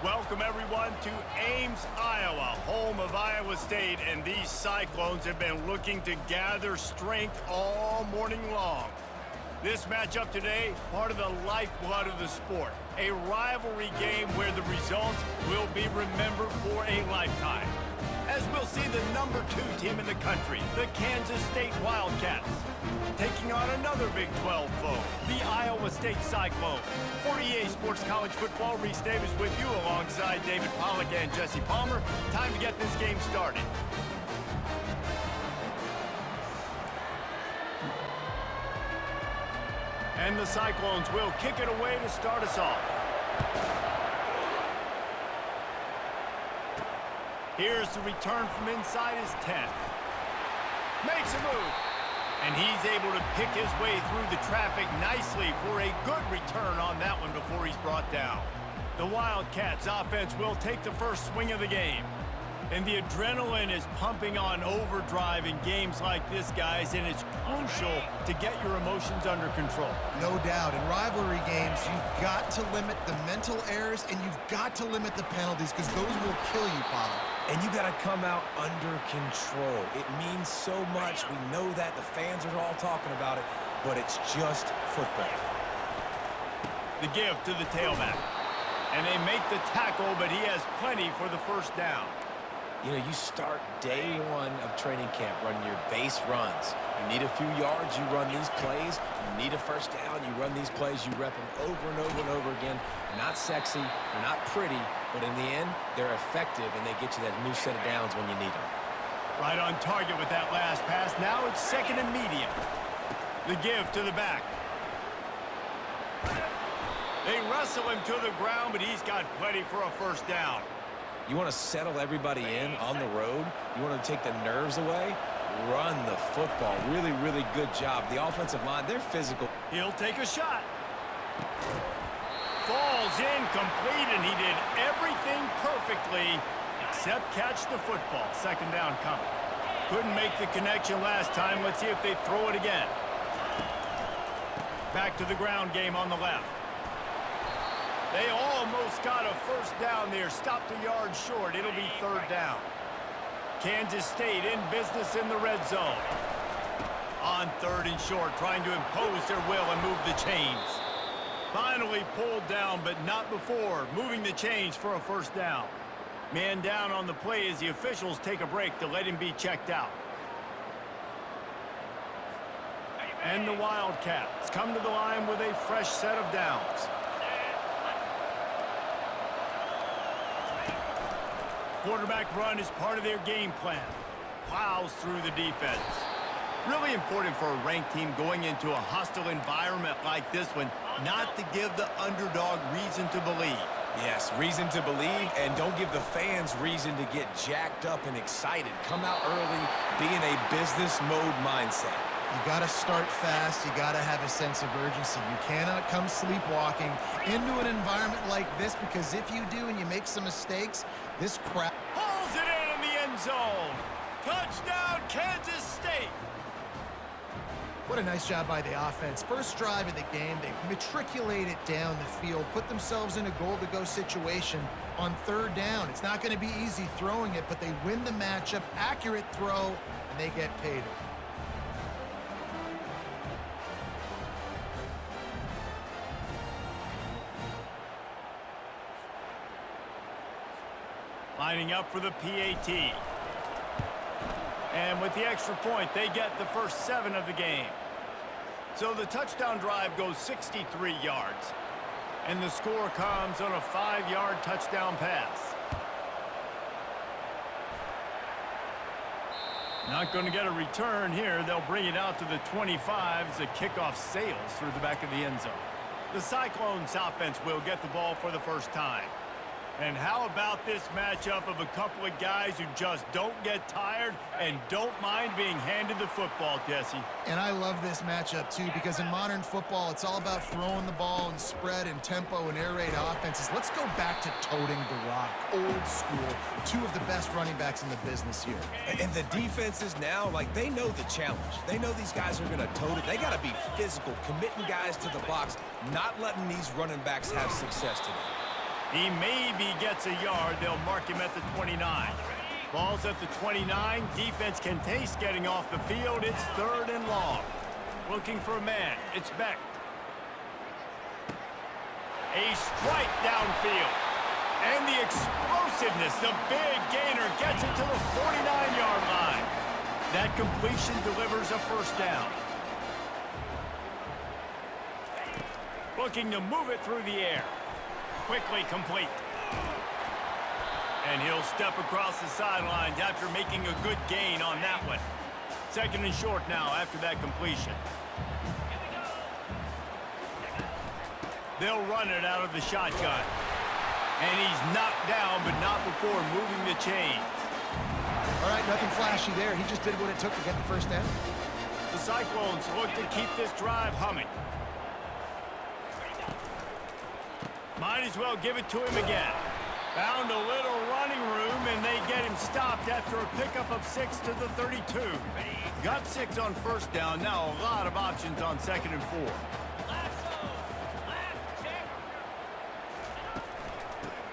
Welcome, everyone, to Ames, Iowa, home of Iowa State, and these Cyclones have been looking to gather strength all morning long. This matchup today, part of the lifeblood of the sport, a rivalry game where the results will be remembered for a lifetime. As we'll see the number 2 team in the country, the Kansas State Wildcats, taking on another Big 12 foe, the Iowa State Cyclones. For EA Sports College Football, Reese Davis with you alongside David Pollack and Jesse Palmer. Time to get this game started. And the Cyclones will kick it away to start us off. Here's the return from inside his 10. Makes a move. And he's able to pick his way through the traffic nicely for a good return on that one before he's brought down. The Wildcats offense will take the first swing of the game. And the adrenaline is pumping on overdrive in games like this, guys, and it's crucial to get your emotions under control. No doubt. In rivalry games, you've got to limit the mental errors, and you've got to limit the penalties because those will kill you, Pollard. And you got to come out under control. It means so much. We know that. The fans are all talking about it, but it's just football. The give to the tailback. And they make the tackle, but he has plenty for the first down. You know, you start day one of training camp running your base runs. You need a few yards, you run these plays. You need a first down, you run these plays. You rep them over and over and over again. They're not sexy, they're not pretty, but in the end, they're effective, and they get you that new set of downs when you need them. Right on target with that last pass. Now it's second and medium. The give to the back. They wrestle him to the ground, but he's got plenty for a first down. You want to settle everybody in on the road? You want to take the nerves away? Run the football. Really, really good job. The offensive line, they're physical. He'll take a shot. Falls incomplete, and he did everything perfectly except catch the football. Second down coming. Couldn't make the connection last time. Let's see if they throw it again. Back to the ground game on the left. They almost got a first down there. Stopped a yard short. It'll be third down. Kansas State in business in the red zone. On third and short, trying to impose their will and move the chains. Finally pulled down, but not before moving the chains for a first down. Man down on the play as the officials take a break to let him be checked out. And the Wildcats come to the line with a fresh set of downs. Quarterback run is part of their game plan. Plows through the defense. Really important for a ranked team going into a hostile environment like this one, not to give the underdog reason to believe. Yes, reason to believe, and don't give the fans reason to get jacked up and excited. Come out early, be in a business mode mindset. You got to start fast. You got to have a sense of urgency. You cannot come sleepwalking into an environment like this, because if you do and you make some mistakes, this crap pulls it in the end zone. Touchdown, Kansas State. What a nice job by the offense. First drive of the game, they matriculated down the field, put themselves in a goal-to-go situation on third down. It's not going to be easy throwing it, but they win the matchup, accurate throw, and they get paid. Lining up for the PAT. And with the extra point, they get the first 7 of the game. So the touchdown drive goes 63 yards. And the score comes on a 5-yard touchdown pass. Not going to get a return here. They'll bring it out to the 25 as the kickoff sails through the back of the end zone. The Cyclones offense will get the ball for the first time. And how about this matchup of a couple of guys who just don't get tired and don't mind being handed the football, Jesse? And I love this matchup, too, because in modern football, it's all about throwing the ball and spread and tempo and air raid offenses. Let's go back to toting the rock, old school. 2 of the best running backs in the business here. And the defenses now, like, they know the challenge. They know these guys are going to tote it. They got to be physical, committing guys to the box, not letting these running backs have success today. He maybe gets a yard. They'll mark him at the 29. Ball's at the 29. Defense can taste getting off the field. It's 3rd and long. Looking for a man. It's Beck. A strike downfield. And the explosiveness, the big gainer gets it to the 49-yard line. That completion delivers a first down. Looking to move it through the air. Quickly complete. And he'll step across the sidelines after making a good gain on that one. 2nd and short now after that completion. They'll run it out of the shotgun. And he's knocked down, but not before moving the chains. All right, nothing flashy there. He just did what it took to get the first down. The Cyclones look to keep this drive humming. Might as well give it to him again. Found a little running room, and they get him stopped after a pickup of 6 to the 32. Got 6 on first down. Now a lot of options on 2nd and 4.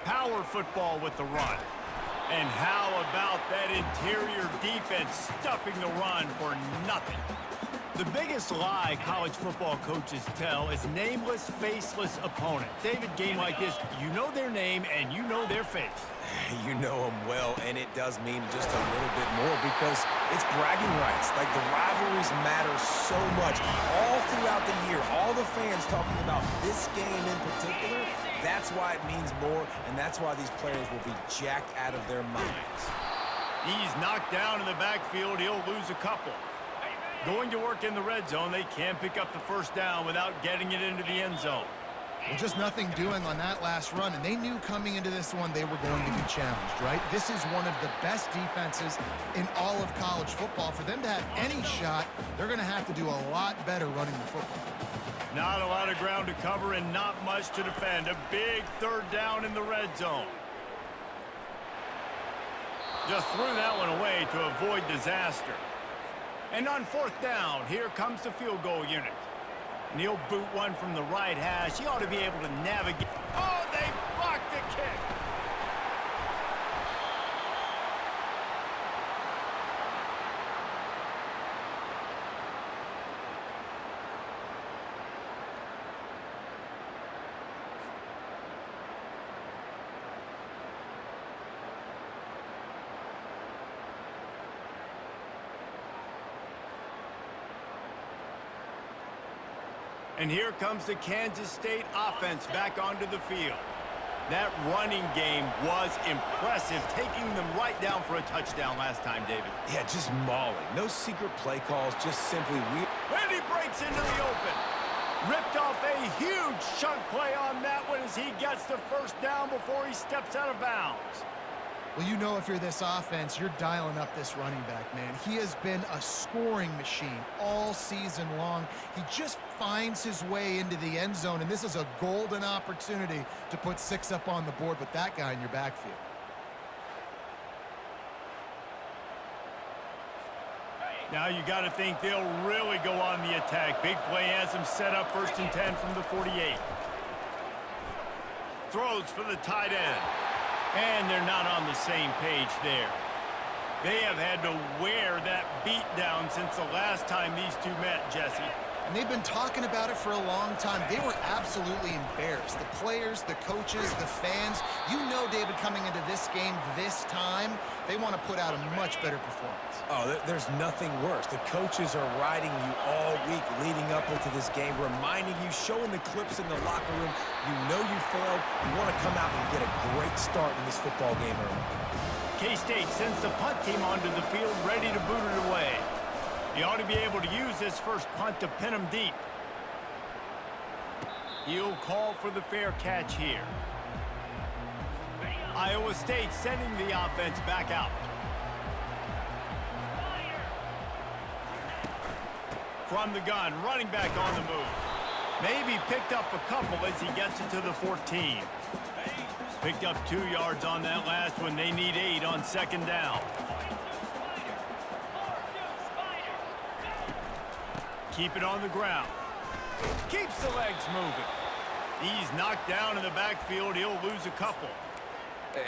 Power football with the run. And how about that interior defense stuffing the run for nothing? The biggest lie college football coaches tell is nameless, faceless opponent. David, game like this, you know their name and you know their face. You know them well, and it does mean just a little bit more because it's bragging rights. Like, the rivalries matter so much. All throughout the year, all the fans talking about this game in particular, that's why it means more, and that's why these players will be jacked out of their minds. He's knocked down in the backfield. He'll lose a couple. Going to work in the red zone. They can't pick up the first down without getting it into the end zone. Well, just nothing doing on that last run, and they knew coming into this one they were going to be challenged, right? This is one of the best defenses in all of college football. For them to have any shot, they're going to have to do a lot better running the football. Not a lot of ground to cover and not much to defend. A big 3rd down in the red zone. Just threw that one away to avoid disaster. And on 4th down, here comes the field goal unit. And he'll boot one from the right hash. He ought to be able to navigate. Oh, they blocked the kick. And here comes the Kansas State offense back onto the field. That running game was impressive, taking them right down for a touchdown last time, David. Yeah, just mauling. No secret play calls, just simply weird. And he breaks into the open. Ripped off a huge chunk play on that one as he gets the first down before he steps out of bounds. Well, you know if you're this offense, you're dialing up this running back, man. He has been a scoring machine all season long. He just finds his way into the end zone, and this is a golden opportunity to put 6 up on the board with that guy in your backfield. Now you got to think they'll really go on the attack. Big play has them set up 1st and 10 from the 48. Throws for the tight end. And they're not on the same page there. They have had to wear that beat down since the last time these two met, Jesse. And they've been talking about it for a long time. They were absolutely embarrassed. The players, the coaches, the fans. You know, David, coming into this game this time, they want to put out a much better performance. Oh, there's nothing worse. The coaches are riding you all week leading up into this game, reminding you, showing the clips in the locker room. You know you failed. You want to come out and get a great start in this football game early. K-State sends the punt team onto the field, ready to boot it away. He ought to be able to use this first punt to pin him deep. He'll call for the fair catch here. Iowa State sending the offense back out. From the gun, running back on the move. Maybe picked up a couple as he gets it to the 14. Picked up 2 yards on that last one. They need 8 on 2nd down. Keep it on the ground. Keeps the legs moving. He's knocked down in the backfield. He'll lose a couple.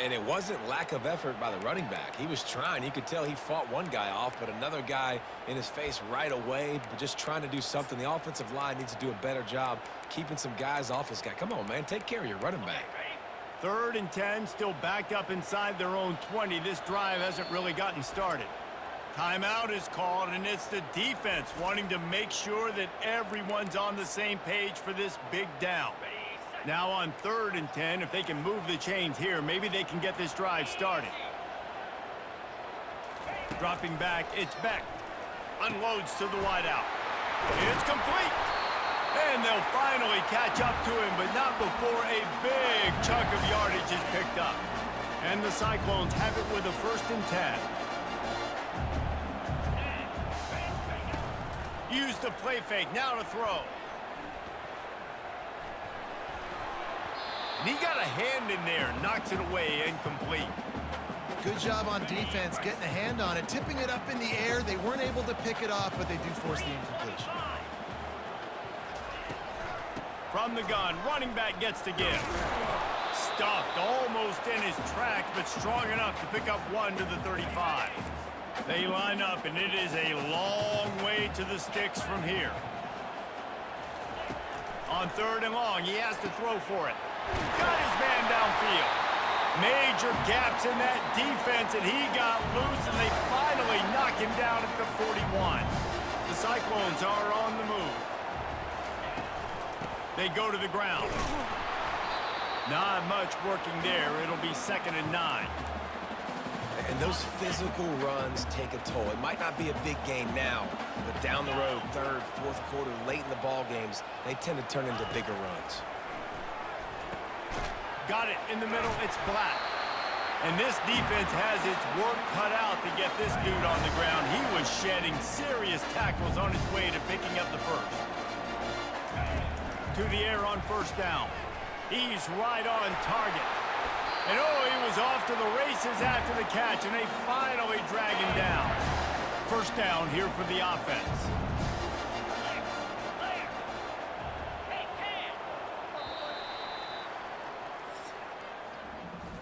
And it wasn't lack of effort by the running back. He was trying. You could tell he fought one guy off, but another guy in his face right away, but just trying to do something. The offensive line needs to do a better job keeping some guys off this guy. Come on, man. Take care of your running back. 3rd and 10, still backed up inside their own 20. This drive hasn't really gotten started. Timeout is called, and it's the defense wanting to make sure that everyone's on the same page for this big down. Now on 3rd and 10, if they can move the chains here, maybe they can get this drive started. Dropping back, it's Beck. Unloads to the wideout. It's complete. And they'll finally catch up to him, but not before a big chunk of yardage is picked up. And the Cyclones have it with a 1st and 10. Use the play fake, now to throw. And he got a hand in there, knocks it away, incomplete. Good job on defense, getting a hand on it, tipping it up in the air. They weren't able to pick it off, but they do force the incompletion. From the gun, running back gets to give. Stuffed almost in his tracks, but strong enough to pick up 1 to the 35. They line up, and it is a long way to the sticks from here. On 3rd and long, he has to throw for it. Got his man downfield. Major gaps in that defense, and he got loose, and they finally knock him down at the 41. The Cyclones are on the move. They go to the ground. Not much working there. It'll be 2nd and 9. And those physical runs take a toll. It might not be a big game now, but down the road, 3rd, 4th quarter, late in the ball games, they tend to turn into bigger runs. Got it in the middle. It's Black. And this defense has its work cut out to get this dude on the ground. He was shedding serious tackles on his way to picking up the 1st. To the air on 1st down. He's right on target. And oh, he was off to the races after the catch, and they finally drag him down. 1st down here for the offense.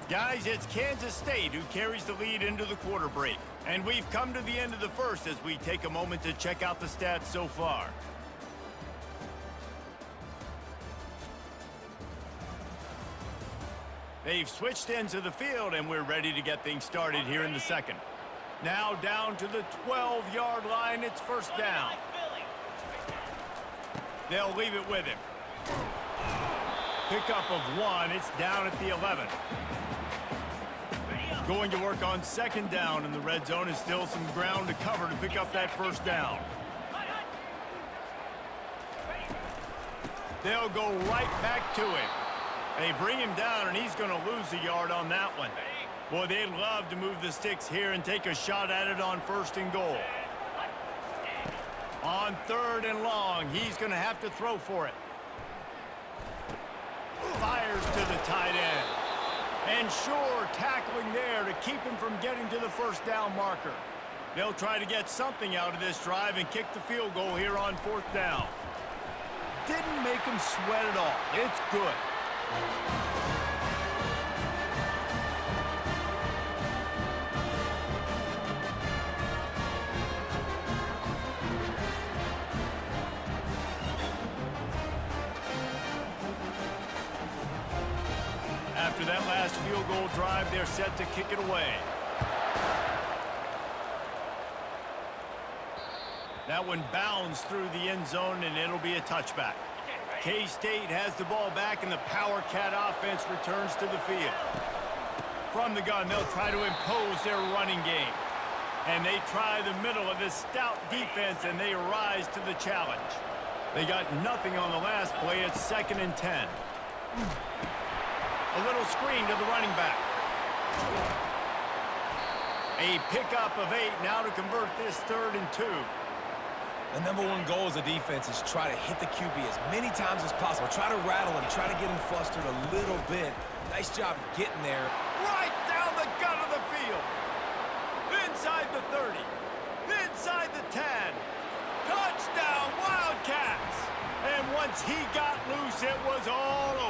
Guys, it's Kansas State who carries the lead into the quarter break. And we've come to the end of the 1st as we take a moment to check out the stats so far. They've switched ends of the field, and we're ready to get things started here in the 2nd. Now down to the 12-yard line. It's 1st down. They'll leave it with him. Pickup of 1. It's down at the 11. Going to work on 2nd down in the red zone, and still some ground to cover to pick up that 1st down. They'll go right back to him. They bring him down, and he's going to lose a yard on that one. Boy, they'd love to move the sticks here and take a shot at it on 1st and goal. On 3rd and long, he's going to have to throw for it. Fires to the tight end. And sure, tackling there to keep him from getting to the 1st down marker. They'll try to get something out of this drive and kick the field goal here on 4th down. Didn't make him sweat at all. It's good. After that last field goal drive, they're set to kick it away. That one bounds through the end zone, and it'll be a touchback. K-State has the ball back, and the Power Cat offense returns to the field. From the gun, they'll try to impose their running game. And they try the middle of this stout defense, and they rise to the challenge. They got nothing on the last play. It's 2nd and 10. A little screen to the running back. A pickup of 8 now to convert this 3rd and 2. The #1 goal as a defense is try to hit the QB as many times as possible. Try to rattle him, try to get him flustered a little bit. Nice job getting there. Right down the gut of the field. Inside the 30. Inside the 10. Touchdown, Wildcats. And once he got loose, it was all over.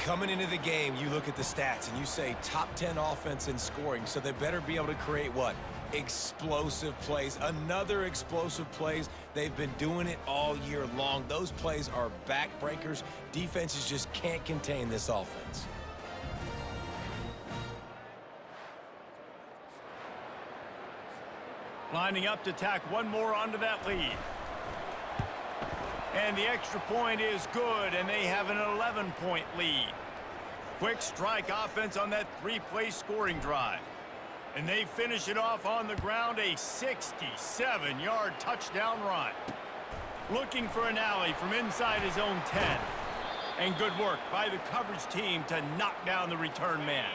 Coming into the game, you look at the stats and you say top 10 offense in scoring, so they better be able to create what? Explosive plays. Another explosive plays. They've been doing it all year long. Those plays are backbreakers. Defenses just can't contain this offense. Lining up to tack one more onto that lead. And the extra point is good, and they have an 11-point lead. Quick strike offense on that three-play scoring drive. And they finish it off on the ground, a 67-yard touchdown run. Looking for an alley from inside his own 10. And good work by the coverage team to knock down the return man.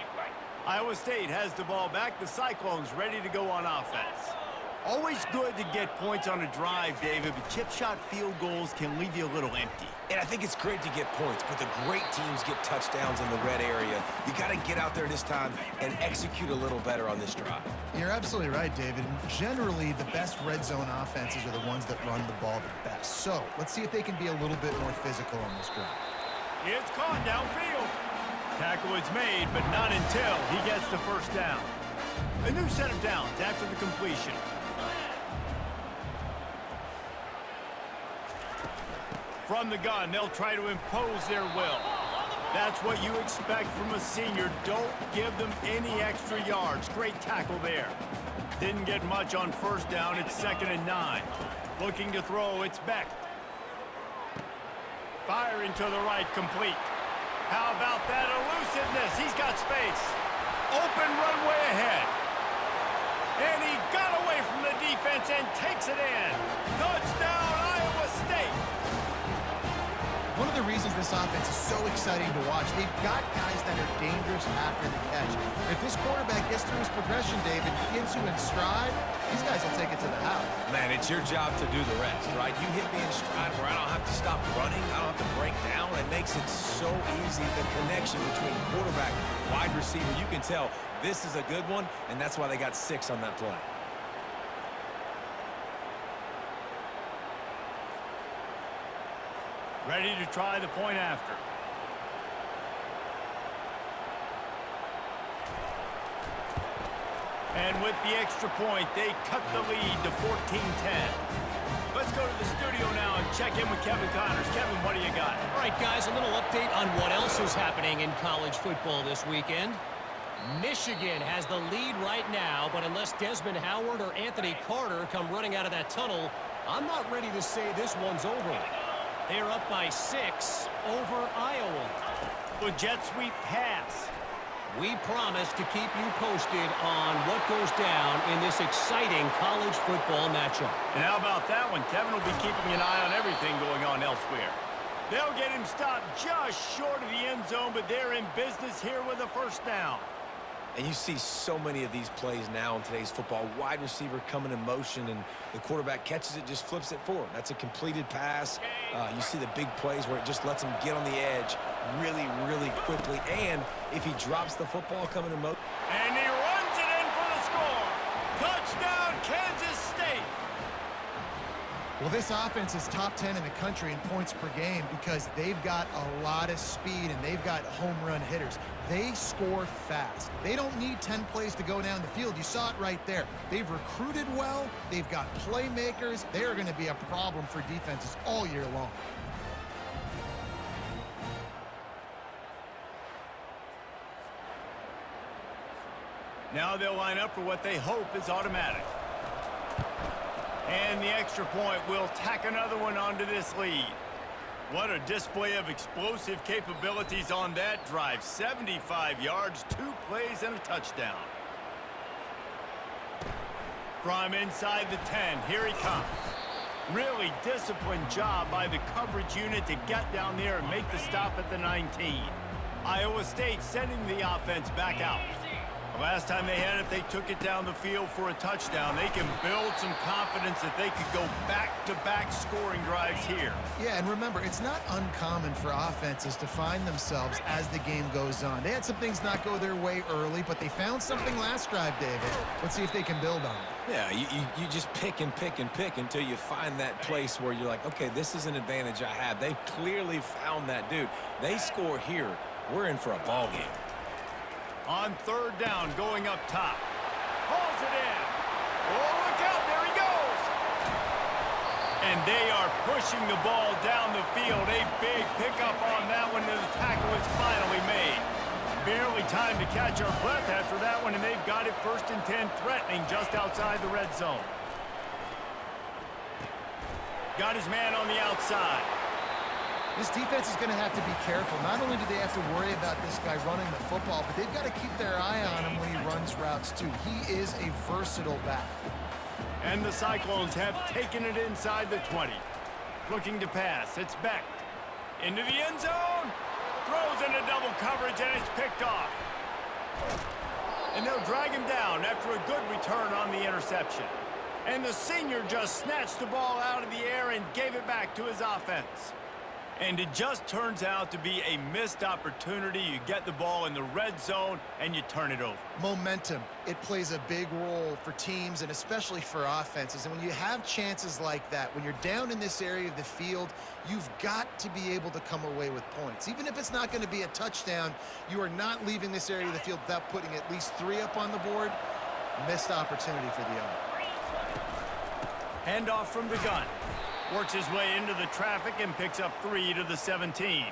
Iowa State has the ball back. The Cyclones ready to go on offense. Always good to get points on a drive, David, but chip shot field goals can leave you a little empty. And I think it's great to get points, but the great teams get touchdowns in the red area. You got to get out there this time and execute a little better on this drive. You're absolutely right, David. Generally, the best red zone offenses are the ones that run the ball the best. So let's see if they can be a little bit more physical on this drive. It's caught downfield. Tackle is made, but not until he gets the first down. A new set of downs after the completion. From the gun, they'll try to impose their will. That's what you expect from a senior. Don't give them any extra yards. Great tackle there. Didn't get much on first down. It's 2nd and 9. Looking to throw, it's Beck. Firing to the right, complete. How about that elusiveness? He's got space. Open runway ahead. And he got away from the defense and takes it in. Touchdown, Iowa State. One of the reasons this offense is so exciting to watch, they've got guys that are dangerous after the catch. If this quarterback gets through his progression, David, gets you in stride, these guys will take it to the house. Man, it's your job to do the rest, right? You hit me in stride where I don't have to stop running. I don't have to break down. It makes it so easy. The connection between quarterback, wide receiver, you can tell this is a good one, and that's why they got 6 on that play. Ready to try the point after. And with the extra point, they cut the lead to 14-10. Let's go to the studio now and check in with Kevin Connors. Kevin, what do you got? All right, guys, a little update on what else is happening in college football this weekend. Michigan has the lead right now, but unless Desmond Howard or Anthony Carter come running out of that tunnel, I'm not ready to say this one's over. They're up by 6 over Iowa. The jet sweep pass. We promise to keep you posted on what goes down in this exciting college football matchup. And how about that one? Kevin will be keeping an eye on everything going on elsewhere. They'll get him stopped just short of the end zone, but they're in business here with a first down. And you see so many of these plays now in today's football. Wide receiver coming in motion, and the quarterback catches it, just flips it forward. That's a completed pass. You see the big plays where it just lets him get on the edge really, really quickly. And if he drops the football coming in motion. And he runs it in for the score. Touchdown, Kansas State. Well, this offense is top 10 in the country in points per game because they've got a lot of speed and they've got home run hitters. They score fast. They don't need 10 plays to go down the field. You saw it right there. They've recruited well. They've got playmakers. They are going to be a problem for defenses all year long. Now they'll line up for what they hope is automatic. And the extra point will tack another one onto this lead. What a display of explosive capabilities on that drive. 75 yards, 2 plays, and a touchdown. From inside the 10, here he comes. Really disciplined job by the coverage unit to get down there and make the stop at the 19. Iowa State sending the offense back out. The last time they had it, they took it down the field for a touchdown. They can build some confidence that they could go back-to-back scoring drives here. Yeah, and remember, it's not uncommon for offenses to find themselves as the game goes on. They had some things not go their way early, but they found something last drive, David. Let's see if they can build on it. Yeah, you just pick and pick and pick until you find that place where you're like, okay, this is an advantage I have. They clearly found that, dude. They score here. we're in for a ball game. On third down, going up top. Hauls it in. Oh, look out. There he goes. And they are pushing the ball down the field. A big pickup on that one, and the tackle is finally made. Barely time to catch our breath after that one, and they've got it 1st and 10, threatening just outside the red zone. Got his man on the outside. This defense is going to have to be careful. Not only do they have to worry about this guy running the football, but they've got to keep their eye on him when he runs routes too. He is a versatile back. And the Cyclones have taken it inside the 20. Looking to pass. It's Beck. Into the end zone. Throws into double coverage, and it's picked off. And they'll drag him down after a good return on the interception. And the senior just snatched the ball out of the air and gave it back to his offense. And it just turns out to be a missed opportunity. You get the ball in the red zone, and you turn it over. Momentum. It plays a big role for teams and especially for offenses. And when you have chances like that, when you're down in this area of the field, you've got to be able to come away with points. Even if it's not going to be a touchdown, you are not leaving this area of the field without putting at least 3 up on the board. Missed opportunity for the owner. Handoff from the gun. Works his way into the traffic and picks up 3 to the 17.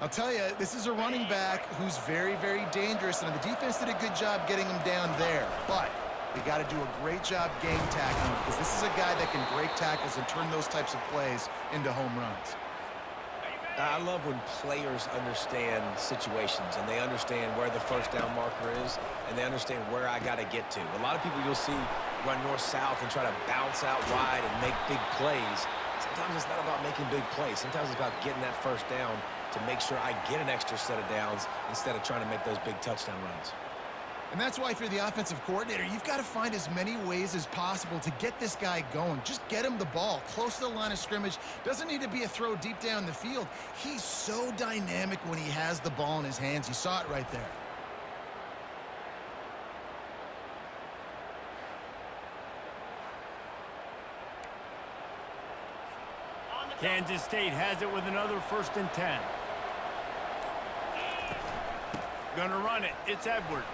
I'll tell you, this is a running back who's very, very dangerous, and the defense did a good job getting him down there. But they got to do a great job game tackling, because this is a guy that can break tackles and turn those types of plays into home runs. I love when players understand situations and they understand where the first down marker is and they understand where I got to get to. A lot of people you'll see run north-south and try to bounce out wide and make big plays. Sometimes it's not about making big plays. Sometimes it's about getting that first down to make sure I get an extra set of downs instead of trying to make those big touchdown runs. And that's why if you're the offensive coordinator, you've got to find as many ways as possible to get this guy going. Just get him the ball close to the line of scrimmage. Doesn't need to be a throw deep down the field. He's so dynamic when he has the ball in his hands. You saw it right there. Kansas State has it with another 1st and 10. Gonna run it. It's Edwards.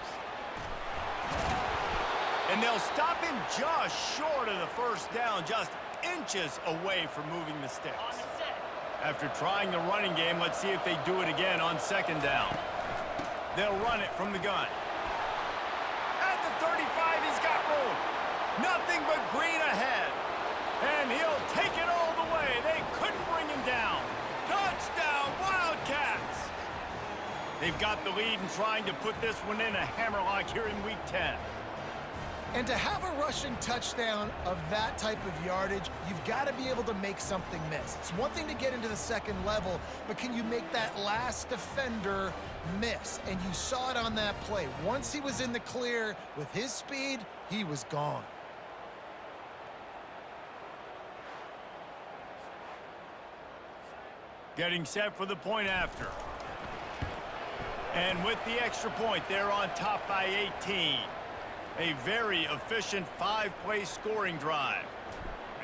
And they'll stop him just short of the first down, just inches away from moving the sticks. After trying the running game, let's see if they do it again on 2nd down. They'll run it from the gun. At the 35, he's got room. Nothing but green ahead. And he'll take it all the way. They couldn't bring him down. Touchdown, Wildcats! They've got the lead and trying to put this one in a hammerlock here in Week 10. And to have a rushing touchdown of that type of yardage, you've got to be able to make something miss. It's one thing to get into the 2nd level, but can you make that last defender miss? And you saw it on that play. Once he was in the clear with his speed, he was gone. Getting set for the point after. And with the extra point, they're on top by 18. A very efficient 5-play scoring drive.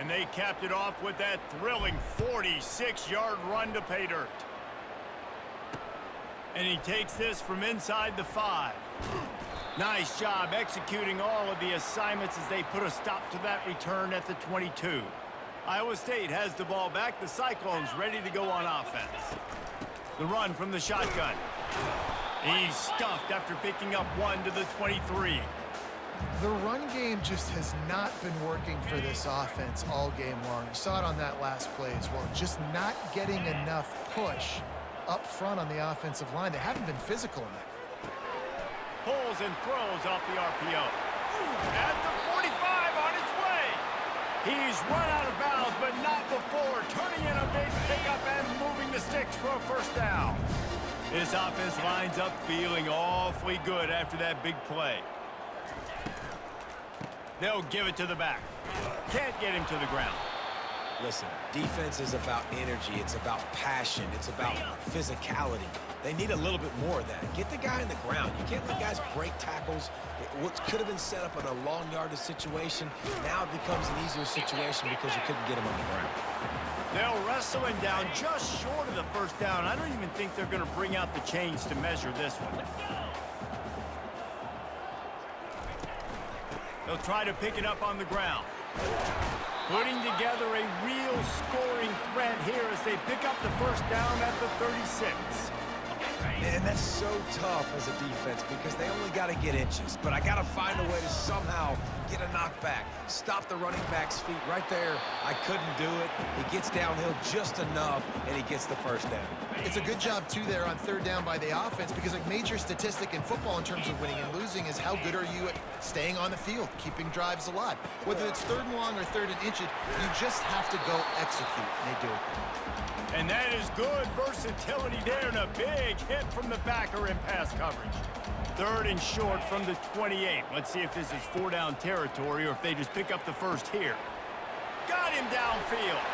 And they capped it off with that thrilling 46-yard run to pay dirt. And he takes this from inside the 5. Nice job executing all of the assignments as they put a stop to that return at the 22. Iowa State has the ball back. The Cyclones ready to go on offense. The run from the shotgun. He's stuffed after picking up 1 to the 23. The run game just has not been working for this offense all game long. You saw it on that last play as well. Just not getting enough push up front on the offensive line. They haven't been physical enough. Pulls and throws off the RPO. At the 45 on his way. He's run out of bounds, but not before turning in a big pickup and moving the sticks for a 1st down. This offense lines up feeling awfully good after that big play. They'll give it to the back. Can't get him to the ground. Listen, defense is about energy. It's about passion. It's about physicality. They need a little bit more of that. Get the guy in the ground. You can't let guys break tackles. What could have been set up in a long yardage situation, now it becomes an easier situation because you couldn't get him on the ground. They'll wrestle him down just short of the first down. I don't even think they're going to bring out the chains to measure this one. They'll try to pick it up on the ground. Putting together a real scoring threat here as they pick up the first down at the 36. And that's so tough as a defense because they only got to get inches. But I got to find a way to somehow get a knockback. Stop the running back's feet right there. I couldn't do it. He gets downhill just enough, and he gets the first down. It's a good job, too, there on third down by the offense because a major statistic in football in terms of winning and losing is how good are you at staying on the field, keeping drives alive. Whether it's third and long or third and inches, you just have to go execute, and they do it. And that is good versatility there and a big hit from the backer in pass coverage. Third and short from the 28. Let's see if this is four-down territory or if they just pick up the first here. Got him downfield.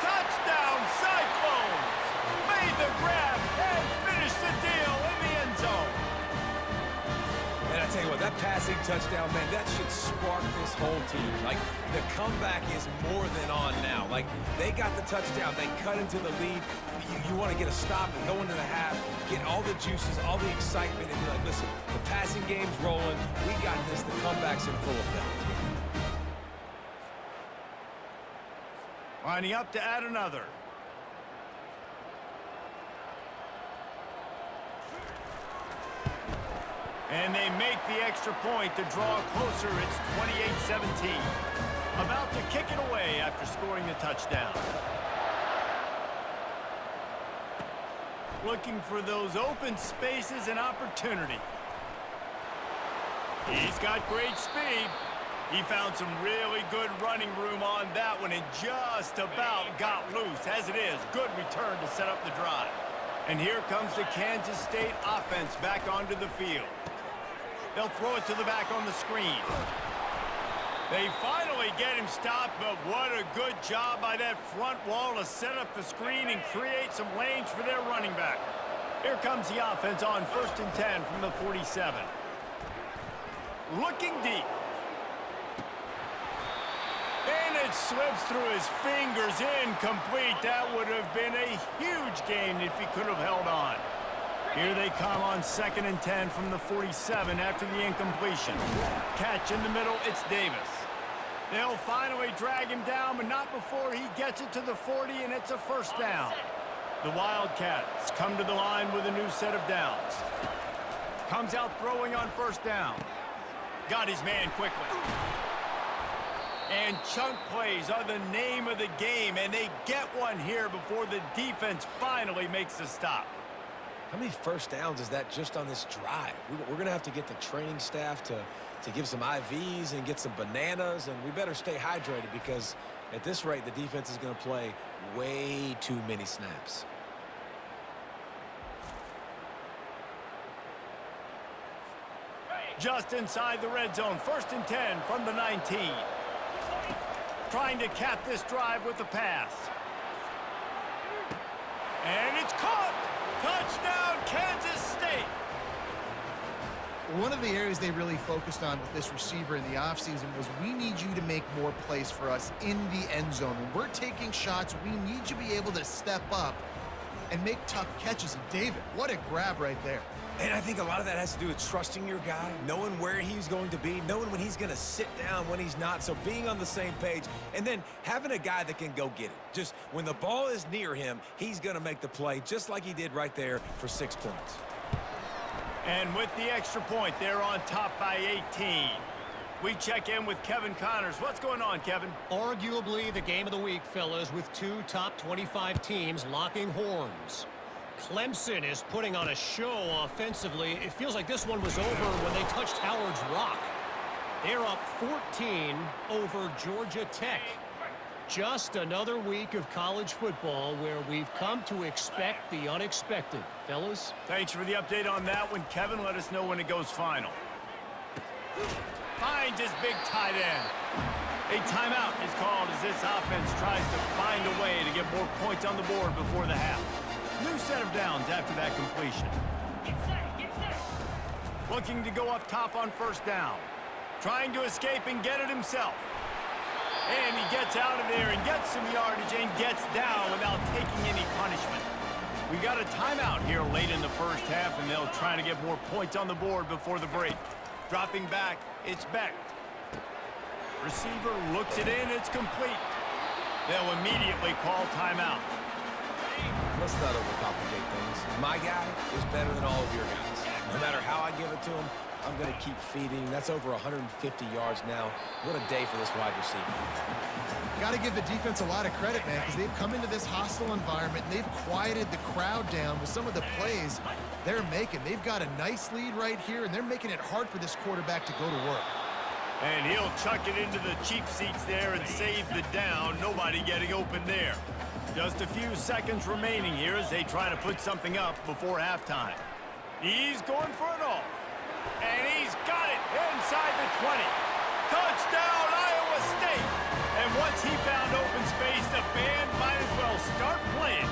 Touchdown, Cyclones! Made the grab and finished the deal in the end zone. And I tell you what, that passing touchdown, man, that should spark this whole team. Like, the comeback is more than on now. Like, they got the touchdown. They cut into the lead. You want to get a stop and go into the half, get all the juices, all the excitement, and be like, listen, the passing game's rolling. We got this. The comeback's in full effect. Lining up to add another. And they make the extra point to draw closer. It's 28-17. About to kick it away after scoring the touchdown. Looking for those open spaces and opportunity. He's got great speed. He found some really good running room on that one and just about got loose. As it is, good return to set up the drive. And here comes the Kansas State offense back onto the field. They'll throw it to the back on the screen. They finally get him stopped, but what a good job by that front wall to set up the screen and create some lanes for their running back. Here comes the offense on 1st and 10 from the 47. Looking deep. And it slips through his fingers, incomplete. That would have been a huge gain if he could have held on. Here they come on 2nd and 10 from the 47 after the incompletion. Catch in the middle, it's Davis. They'll finally drag him down, but not before he gets it to the 40, and it's a first down. The Wildcats come to the line with a new set of downs. Comes out throwing on 1st down. Got his man quickly. And chunk plays are the name of the game, and they get one here before the defense finally makes a stop. How many first downs is that just on this drive? We're going to have to get the training staff to give some IVs and get some bananas, and we better stay hydrated because at this rate, the defense is going to play way too many snaps. Just inside the red zone, 1st and 10 from the 19. Trying to cap this drive with a pass. And it's caught! Touchdown, Kansas State! One of the areas they really focused on with this receiver in the offseason was we need you to make more plays for us in the end zone. When we're taking shots, we need you to be able to step up and make tough catches. And David, what a grab right there. And I think a lot of that has to do with trusting your guy, knowing where he's going to be, knowing when he's going to sit down, when he's not. So being on the same page, and then having a guy that can go get it. Just when the ball is near him, he's going to make the play, just like he did right there for 6 points. And with the extra point, they're on top by 18. We check in with Kevin Connors. What's going on, Kevin? Arguably the game of the week, fellas, with 2 top 25 teams locking horns. Clemson is putting on a show offensively. It feels like this one was over when they touched Howard's Rock. They're up 14 over Georgia Tech. Just another week of college football where we've come to expect the unexpected. Fellas? Thanks for the update on that one, Kevin. Let us know when it goes final. Finds his big tight end. A timeout is called as this offense tries to find a way to get more points on the board before the half. New set of downs after that completion. Get set, get set. Looking to go up top on first down. Trying to escape and get it himself. And he gets out of there and gets some yardage and gets down without taking any punishment. We got a timeout here late in the first half, and they'll try to get more points on the board before the break. Dropping back, it's Beck. Receiver looks it in, it's complete. They'll immediately call timeout. Let's not overcomplicate things. My guy is better than all of your guys. No matter how I give it to him, I'm going to keep feeding. That's over 150 yards now. What a day for this wide receiver. Got to give the defense a lot of credit, man, because they've come into this hostile environment and they've quieted the crowd down with some of the plays they're making. They've got a nice lead right here, and they're making it hard for this quarterback to go to work. And he'll chuck it into the cheap seats there and save the down. Nobody getting open there. Just a few seconds remaining here as they try to put something up before halftime. He's going for it all. And he's got it inside the 20. Touchdown, Iowa State. And once he found open space, the band might as well start playing.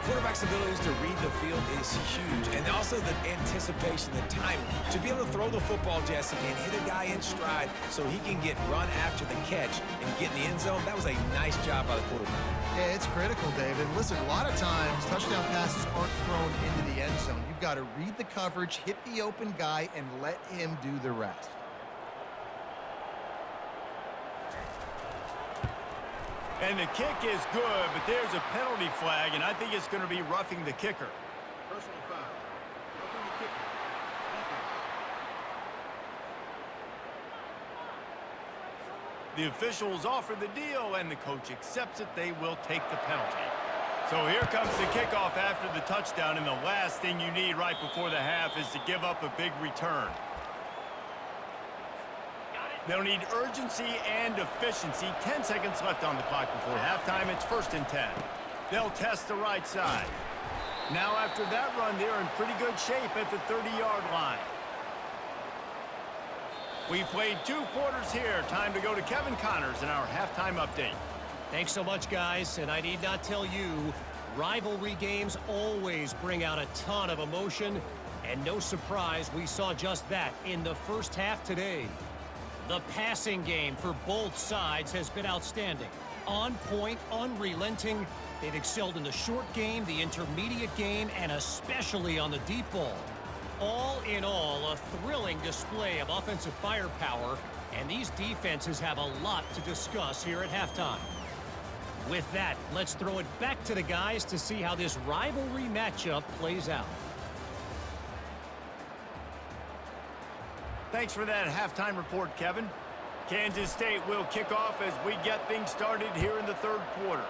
Quarterback's abilities to read the field is huge, and also the anticipation, the timing. To be able to throw the football, Jesse, and hit a guy in stride so he can get run after the catch and get in the end zone, that was a nice job by the quarterback. Yeah, it's critical, David. Listen, a lot of times touchdown passes aren't thrown into the end zone. You've got to read the coverage, hit the open guy, and let him do the rest. And the kick is good, but there's a penalty flag, and I think it's going to be roughing the kicker. Personal foul. Roughing the kicker. The officials offer the deal, and the coach accepts it. They will take the penalty. So here comes the kickoff after the touchdown, and the last thing you need right before the half is to give up a big return. They'll need urgency and efficiency. 10 seconds left on the clock before halftime. It's 1st and 10. They'll test the right side. Now after that run, they're in pretty good shape at the 30-yard line. We played 2 quarters here. Time to go to Kevin Connors in our halftime update. Thanks so much, guys. And I need not tell you, rivalry games always bring out a ton of emotion. And no surprise, we saw just that in the first half today. The passing game for both sides has been outstanding. On point, unrelenting. They've excelled in the short game, the intermediate game, and especially on the deep ball. All in all, a thrilling display of offensive firepower, and these defenses have a lot to discuss here at halftime. With that, let's throw it back to the guys to see how this rivalry matchup plays out. Thanks for that halftime report, Kevin. Kansas State will kick off as we get things started here in the 3rd quarter.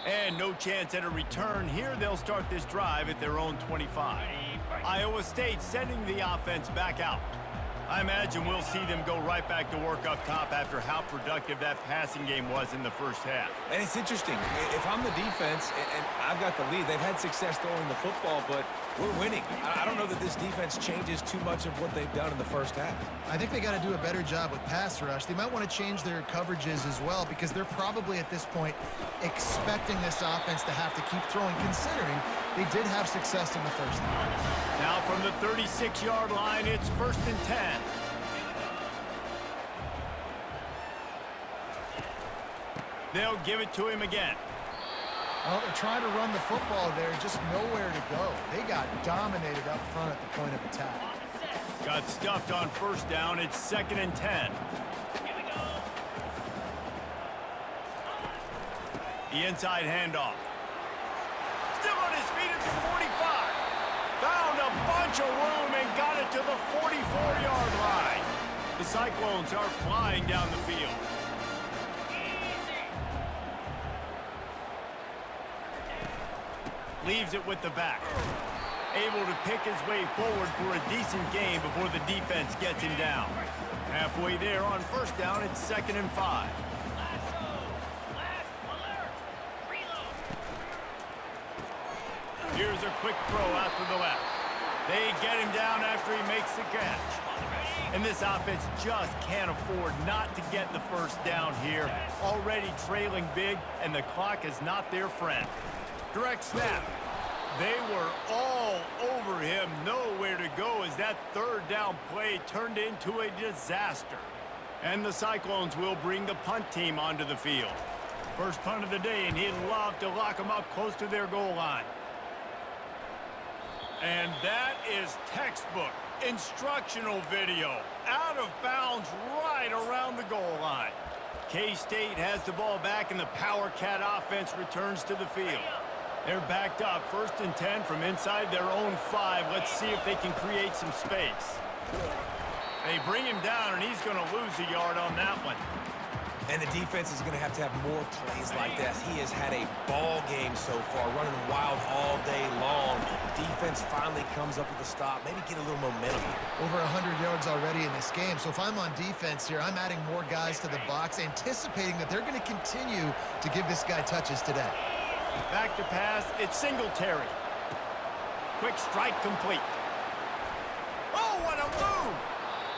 And no chance at a return here. They'll start this drive at their own 25. Iowa State sending the offense back out. I imagine we'll see them go right back to work up top after how productive that passing game was in the first half. And it's interesting. If I'm the defense and I've got the lead, they've had success throwing the football, but we're winning. I don't know that this defense changes too much of what they've done in the first half. I think they got to do a better job with pass rush. They might want to change their coverages as well, because they're probably at this point expecting this offense to have to keep throwing, considering they did have success in the first half. Now from the 36-yard line, it's 1st and 10. They'll give it to him again. Well, they're trying to run the football there, just nowhere to go. They got dominated up front at the point of attack. Got stuffed on 1st down. It's 2nd and 10. The inside handoff. Still on his feet at the 45. Found a bunch of room and got it to the 44-yard line. The Cyclones are flying down the field. Leaves it with the back. Able to pick his way forward for a decent gain before the defense gets him down. Halfway there on 1st down, it's 2nd and 5. Here's a quick throw out to the left. They get him down after he makes the catch. And this offense just can't afford not to get the first down here. Already trailing big, and the clock is not their friend. Direct snap. They were all over him. Nowhere to go as that third down play turned into a disaster. And the Cyclones will bring the punt team onto the field. First punt of the day, and he'd love to lock them up close to their goal line. And that is textbook instructional video. Out of bounds right around the goal line. K-State has the ball back, and the Power Cat offense returns to the field. They're backed up, 1st and 10 from inside their own 5. Let's see if they can create some space. They bring him down, and he's going to lose a yard on that one. And the defense is going to have more plays like this. He has had a ball game so far, running wild all day long. Defense finally comes up with a stop, maybe get a little momentum. Over 100 yards already in this game. So if I'm on defense here, I'm adding more guys to the box, anticipating that they're going to continue to give this guy touches today. Back to pass, it's Singletary. Quick strike complete. Oh, what a move!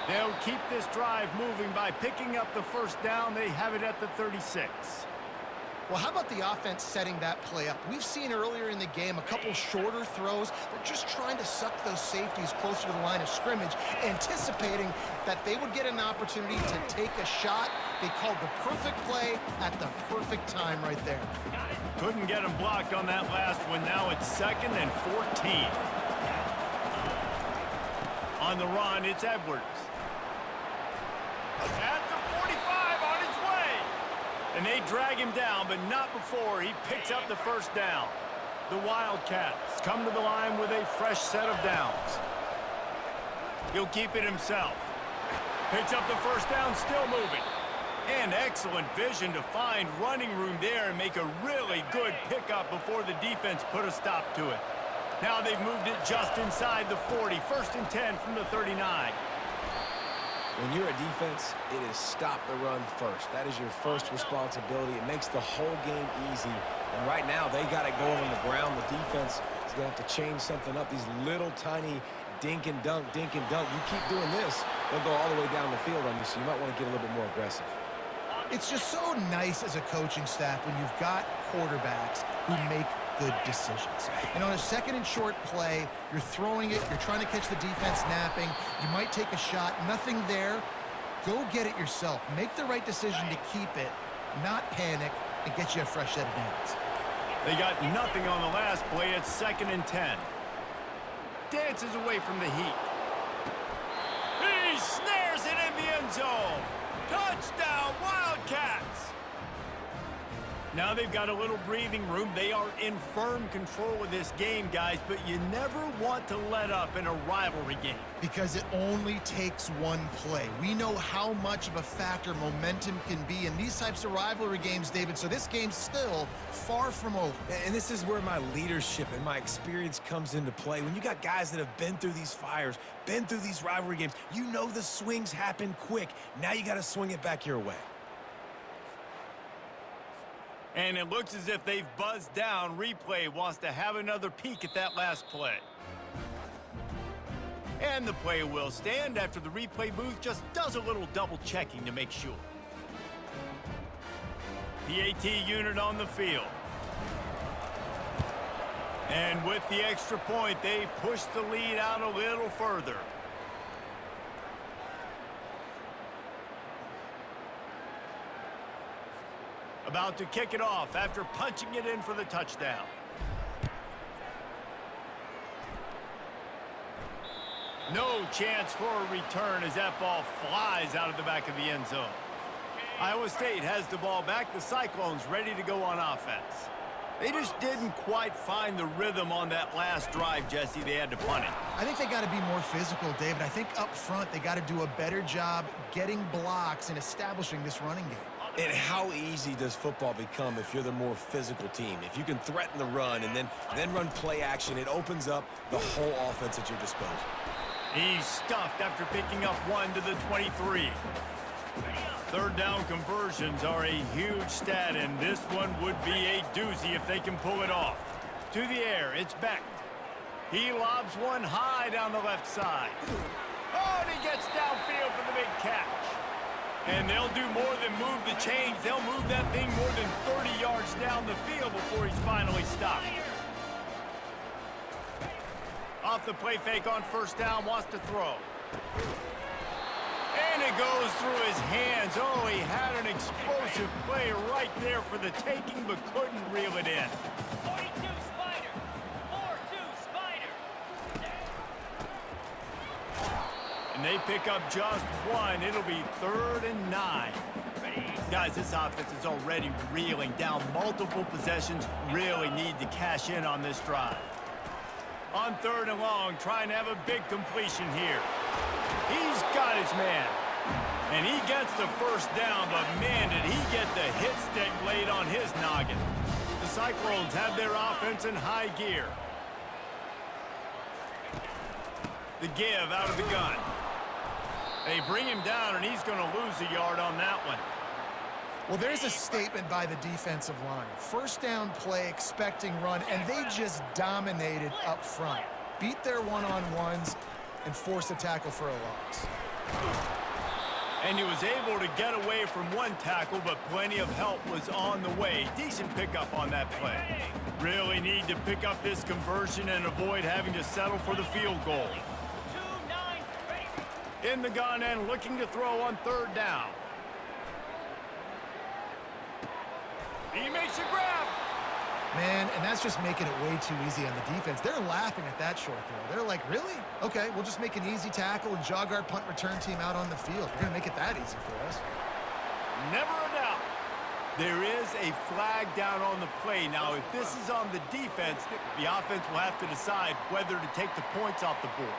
They'll keep this drive moving by picking up the first down. They have it at the 36. Well, how about the offense setting that play up? We've seen earlier in the game a couple shorter throws. They're just trying to suck those safeties closer to the line of scrimmage, anticipating that they would get an opportunity to take a shot. They called the perfect play at the perfect time right there. Couldn't get him blocked on that last one. Now it's 2nd and 14. On the run, it's Edwards. At the 45, on his way. And they drag him down, but not before he picks up the first down. The Wildcats come to the line with a fresh set of downs. He'll keep it himself. Picks up the first down, still moving. And excellent vision to find running room there and make a really good pickup before the defense put a stop to it. Now they've moved it just inside the 40. 1st and 10 from the 39. When you're a defense, it is stop the run first. That is your first responsibility. It makes the whole game easy. And right now, they got it going on the ground. The defense is going to have to change something up. These little tiny dink and dunk, dink and dunk. You keep doing this, they'll go all the way down the field on you, so you might want to get a little bit more aggressive. It's just so nice as a coaching staff when you've got quarterbacks who make good decisions. And on a 2nd and short play, you're throwing it, you're trying to catch the defense napping, you might take a shot, nothing there. Go get it yourself. Make the right decision to keep it, not panic, and get you a fresh set of downs. They got nothing on the last play. It's 2nd and 10. Dances away from the heat. He snares it in the end zone. Touchdown, Wildcats! Now they've got a little breathing room. They are in firm control of this game, guys, but you never want to let up in a rivalry game. Because it only takes one play. We know how much of a factor momentum can be in these types of rivalry games, David, so this game's still far from over. And this is where my leadership and my experience comes into play. When you got guys that have been through these fires, been through these rivalry games, you know the swings happen quick. Now you got to swing it back your way. And it looks as if they've buzzed down. Replay wants to have another peek at that last play. And the play will stand after the replay booth just does a little double checking to make sure. PAT unit on the field. And with the extra point, they push the lead out a little further. About to kick it off after punching it in for the touchdown. No chance for a return as that ball flies out of the back of the end zone. Iowa State has the ball back. The Cyclones ready to go on offense. They just didn't quite find the rhythm on that last drive, Jesse. They had to punt it. I think they got to be more physical, David. I think up front they got to do a better job getting blocks and establishing this running game. And how easy does football become if you're the more physical team? If you can threaten the run and then run play action, it opens up the whole offense at your disposal. He's stuffed after picking up one to the 23. Third down conversions are a huge stat, and this one would be a doozy if they can pull it off. To the air, it's Beck. He lobs one high down the left side. Oh, and he gets downfield for the big catch. And they'll do more than move the chains. They'll move that thing more than 30 yards down the field before he's finally stopped. Off the play fake on first down, wants to throw. And it goes through his hands. Oh, he had an explosive play right there for the taking, but couldn't reel it in. 42 Spider. 4-2 Spider. And they pick up just one. It'll be 3rd and 9. Guys, this offense is already reeling down multiple possessions. Really need to cash in on this drive. On 3rd and long, trying to have a big completion here. He's got his man. And he gets the first down, but man, did he get the hit stick laid on his noggin. The Cyclones have their offense in high gear. The give out of the gun. They bring him down, and he's going to lose a yard on that one. Well, there's a statement by the defensive line. First down play, expecting run, and they just dominated up front. Beat their one-on-ones and forced a tackle for a loss. And he was able to get away from one tackle, but plenty of help was on the way. Decent pickup on that play. Really need to pick up this conversion and avoid having to settle for the field goal. 2-9. In the gun and looking to throw on 3rd down. He makes a grab. Man, and that's just making it way too easy on the defense. They're laughing at that short throw. They're like, really? Okay, we'll just make an easy tackle and jog our punt return team out on the field. We're going to make it that easy for us. Never a doubt. There is a flag down on the play. Now, if this is on the defense, the offense will have to decide whether to take the points off the board.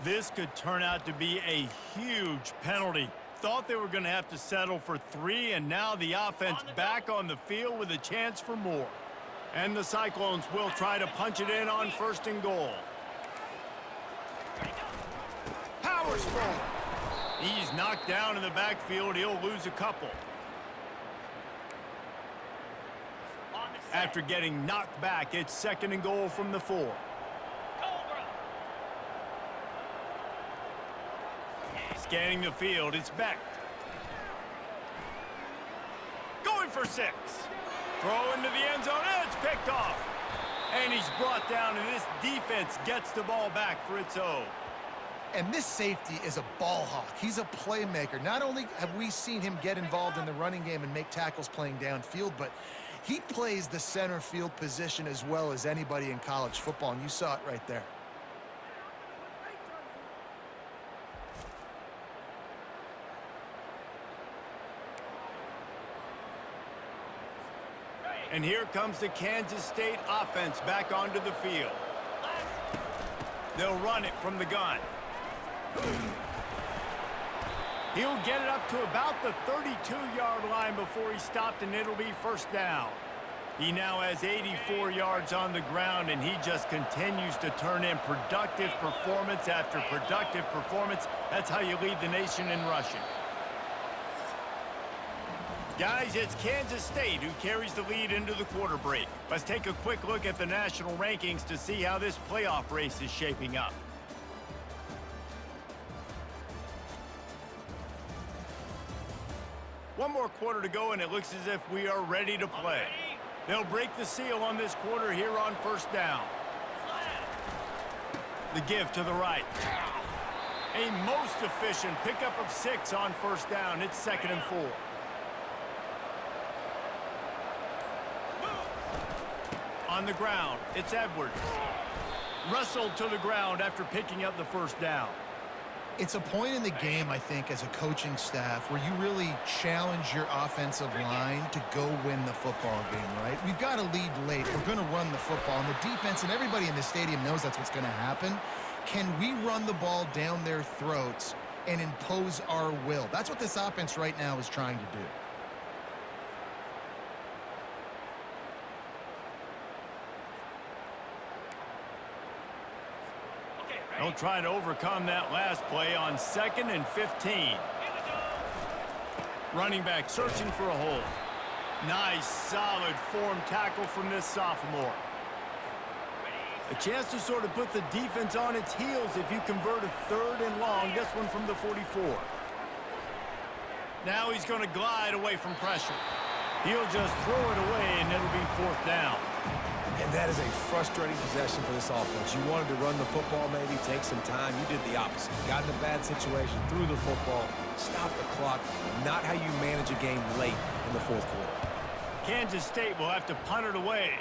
This could turn out to be a huge penalty. Thought they were going to have to settle for 3, and now the offense back on the field with a chance for more. And the Cyclones will try to punch it in on 1st and goal. Powers forward. He's knocked down in the backfield. He'll lose a couple. After getting knocked back, it's 2nd and goal from the 4. Scanning the field, it's Beck. Going for 6. Throw into the end zone, and it's picked off. And he's brought down, and this defense gets the ball back for its own. And this safety is a ball hawk. He's a playmaker. Not only have we seen him get involved in the running game and make tackles playing downfield, but he plays the center field position as well as anybody in college football, and you saw it right there. And here comes the Kansas State offense back onto the field. They'll run it from the gun. He'll get it up to about the 32-yard line before he's stopped, and it'll be 1st down. He now has 84 yards on the ground, and he just continues to turn in productive performance after productive performance. That's how you lead the nation in rushing. Guys, it's Kansas State who carries the lead into the quarter break. Let's take a quick look at the national rankings to see how this playoff race is shaping up. One more quarter to go, and it looks as if we are ready to play. They'll break the seal on this quarter here on 1st down. The give to the right. A most efficient pickup of 6 on 1st down. It's 2nd and 4. On the ground, it's Edwards. Wrestled to the ground after picking up the 1st down. It's a point in the game, I think, as a coaching staff where you really challenge your offensive line to go win the football game, right? We've got to lead late. We're going to run the football, and the defense and everybody in the stadium knows that's what's going to happen. Can we run the ball down their throats and impose our will? That's what this offense right now is trying to do. They'll try to overcome that last play on 2nd and 15. Running back searching for a hole. Nice, solid form tackle from this sophomore. A chance to sort of put the defense on its heels if you convert a 3rd and long. This one from the 44. Now he's going to glide away from pressure. He'll just throw it away, and it'll be 4th down. And that is a frustrating possession for this offense. You wanted to run the football, maybe take some time. You did the opposite. Got in a bad situation, threw the football, stopped the clock. Not how you manage a game late in the 4th quarter. Kansas State will have to punt it away.